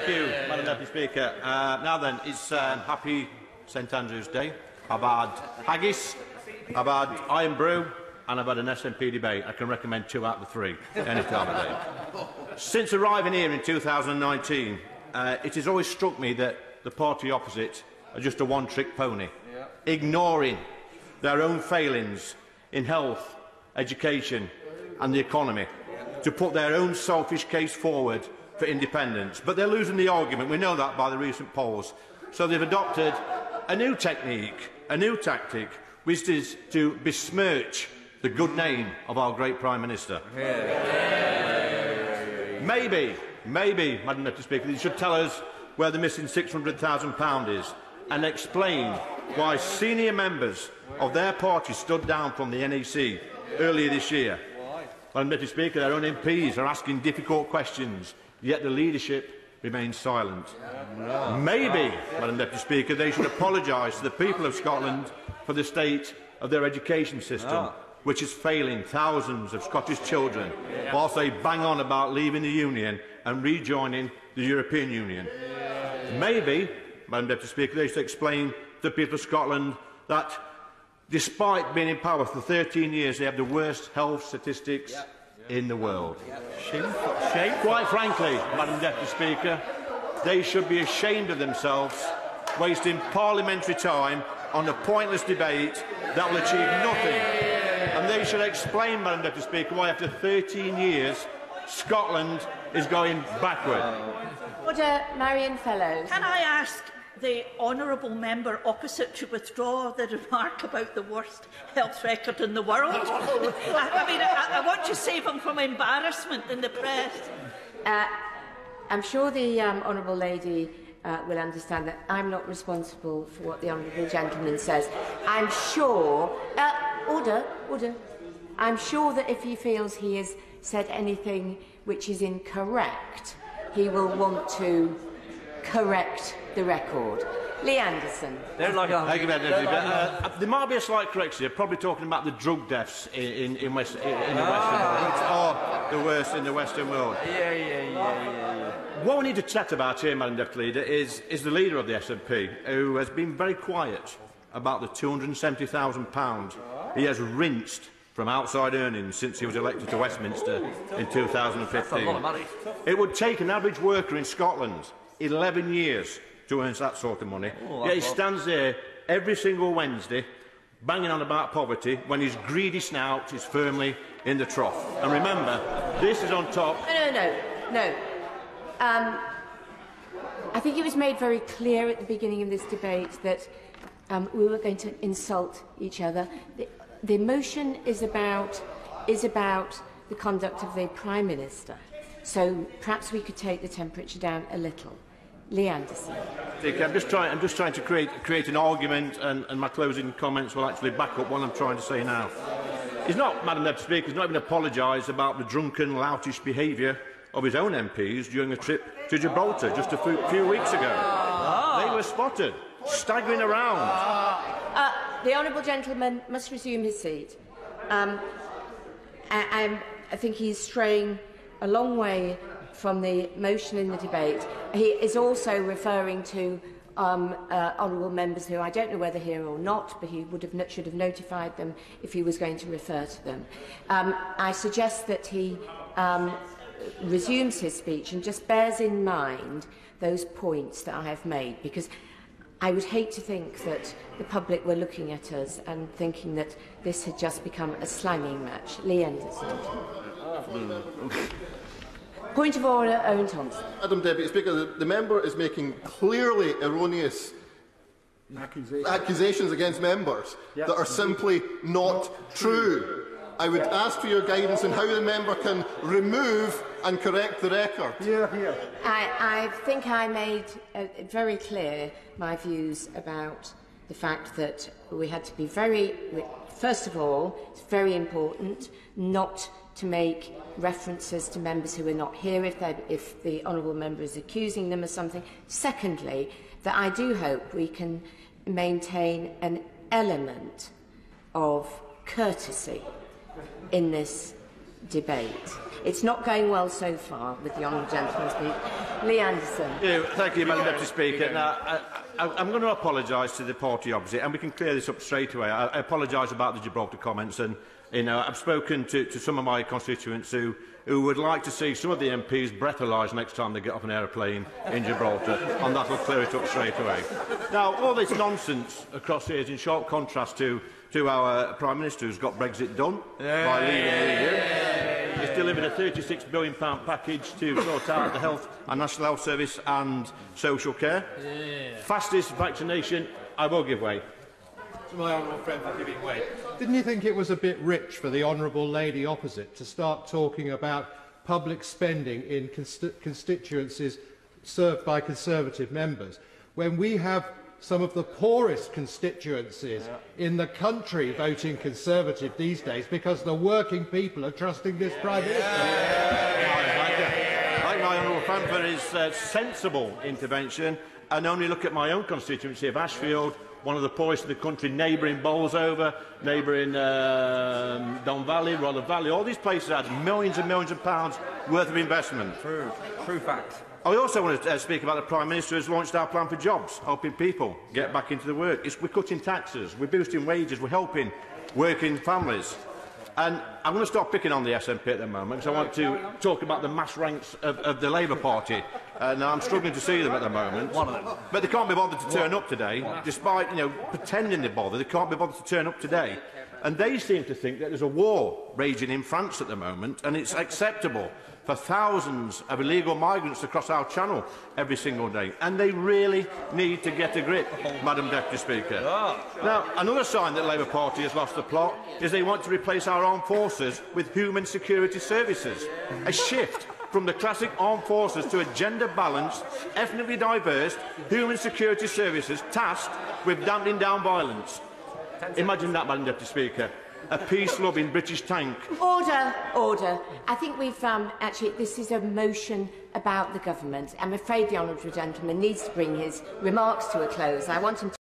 Thank you, Madam Deputy Speaker. Now then, it's Happy St Andrew's Day. I've had haggis, I've had iron brew, and I've had an SNP debate. I can recommend 2 out of the 3 any time of day. Since arriving here in 2019, it has always struck me that the party opposite are just a one-trick pony, ignoring their own failings in health, education and the economy to put their own selfish case forward for independence. But they're losing the argument. We know that by the recent polls. So they've adopted a new technique, a new tactic, which is to besmirch the good name of our great Prime Minister. Maybe, Madam Deputy Speaker, you should tell us where the missing £600,000 is and explain why senior members of their party stood down from the NEC earlier this year. Madam Deputy Speaker, their own MPs are asking difficult questions, yet the leadership remains silent. Maybe, Madam Deputy Speaker, they should apologise to the people of Scotland for the state of their education system, which is failing thousands of Scottish children, whilst they bang on about leaving the Union and rejoining the European Union. Maybe, Madam Deputy Speaker, they should explain to the people of Scotland that despite being in power for 13 years, they have the worst health statistics in the world. Quite frankly, Madam Deputy Speaker, they should be ashamed of themselves, wasting parliamentary time on a pointless debate that will achieve nothing. And they should explain, Madam Deputy Speaker, why after 13 years Scotland is going backward. Order, Marion Fellows. Can I ask the honourable member opposite to withdraw the remark about the worst health record in the world? I want to save him from embarrassment in the press. I'm sure the honourable lady will understand that I'm not responsible for what the honourable gentleman says. I'm sure... order. I'm sure that if he feels he has said anything which is incorrect, he will want to correct the record. Lee Anderson. Thank you, Madam Deputy. There might be a slight correction here. Probably talking about the drug deaths in the Western world, or the worst in the Western world. What we need to chat about here, Madam Deputy Leader, is the leader of the SNP, who has been very quiet about the £270,000 he has rinsed from outside earnings since he was elected to Westminster in 2015. It would take an average worker in Scotland 11 years to earn that sort of money. Yet he stands there every single Wednesday banging on about poverty when his greedy snout is firmly in the trough. And remember, this is on top... No. I think it was made very clear at the beginning of this debate that we were going to insult each other. The motion is about the conduct of the Prime Minister. So perhaps we could take the temperature down a little. Lee Anderson. I'm just trying to create an argument, and my closing comments will actually back up what I'm trying to say now. He's not, Madam Deputy Speaker, he's not even apologised about the drunken, loutish behaviour of his own MPs during a trip to Gibraltar just a few weeks ago. They were spotted staggering around. The honourable gentleman must resume his seat. I think he's straying a long way from the motion in the debate. He is also referring to honourable members who I don't know whether here or not, but he should have notified them if he was going to refer to them. I suggest that he resumes his speech and just bears in mind those points that I have made, because I would hate to think that the public were looking at us and thinking that this had just become a slanging match. Lee Anderson. Point of order, Owen Thompson. Madam Deputy Speaker, the member is making clearly erroneous accusations against members that are simply not true. I would ask for your guidance on how the member can remove and correct the record. I think I made very clear my views about the fact that we had to be first of all, it's very important not to make references to members who are not here if the honourable member is accusing them of something. Secondly, that I do hope we can maintain an element of courtesy in this debate. It's not going well so far with the honourable gentleman speaker. Lee Anderson. Thank you, Madam Deputy Speaker. Now, I'm going to apologise to the party opposite, and we can clear this up straight away. I apologise about the Gibraltar comments, and I've spoken to some of my constituents who would like to see some of the MPs breathalyse next time they get off an aeroplane in Gibraltar, and that will clear it up straight away. Now, all this nonsense across here is in sharp contrast to our Prime Minister, who's got Brexit done by leaving the EU. He's delivered a £36 billion package to sort out the health and National Health Service and social care. Fastest vaccination, I will give way. To my honourable friend for giving way. Didn't you think it was a bit rich for the honourable lady opposite to start talking about public spending in constituencies served by Conservative members, when we have some of the poorest constituencies in the country voting Conservative these days because the working people are trusting this Prime Minister? I thank my honourable friend for his sensible intervention, and only look at my own constituency of Ashfield, one of the poorest in the country, neighbouring Bolsover, neighbouring Don Valley, Rother Valley. All these places had millions and millions of pounds worth of investment. True fact. I also want to speak about the Prime Minister who has launched our plan for jobs, helping people get back into the work. We're cutting taxes, we're boosting wages, we're helping working families. And I'm going to stop picking on the SNP at the moment, because I want to talk about the mass ranks of the Labour Party. Now, I'm struggling to see them at the moment. But they can't be bothered to turn up today, despite pretending they bother. They can't be bothered to turn up today. And they seem to think that there's a war raging in France at the moment, and it's acceptable for thousands of illegal migrants to cross our channel every single day. And they really need to get a grip, Madam Deputy Speaker. Now, another sign that the Labour Party has lost the plot is they want to replace our armed forces with human security services. A shift from the classic armed forces to a gender-balanced, ethnically diverse human security services tasked with damping down violence. Imagine that, Madam Deputy Speaker. A peace-loving British tank. Order, order. I think we've actually, this is a motion about the government. I'm afraid the honourable gentleman needs to bring his remarks to a close. I want him to